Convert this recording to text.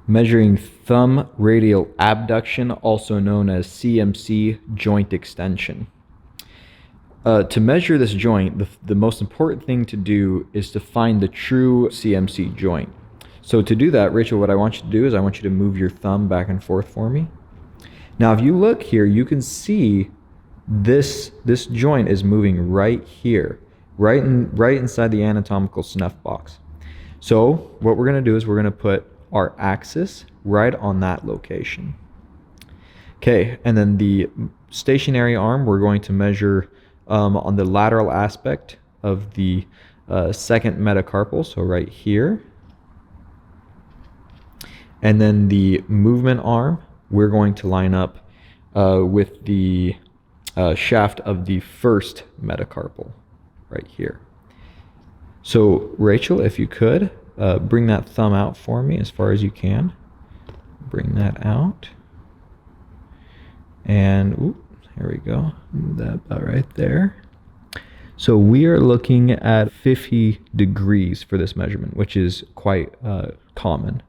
measuring thumb radial abduction, also known as CMC joint extension. To measure this joint, the most important thing to do is to find the true CMC joint. So to do that, Rachel, what I want you to do is I want you to move your thumb back and forth for me. Now, if you look here, you can see this joint is moving right here, right inside the anatomical snuff box. So what we're going to do is we're going to put our axis right on that location. Okay, and then the stationary arm, we're going to measure on the lateral aspect of the second metacarpal, so right here. And then the movement arm, we're going to line up with the shaft of the first metacarpal right here. So Rachel, if you could, bring that thumb out for me as far as you can. Bring that out. And here we go. Move that about right there. So we are looking at 50 degrees for this measurement, which is quite common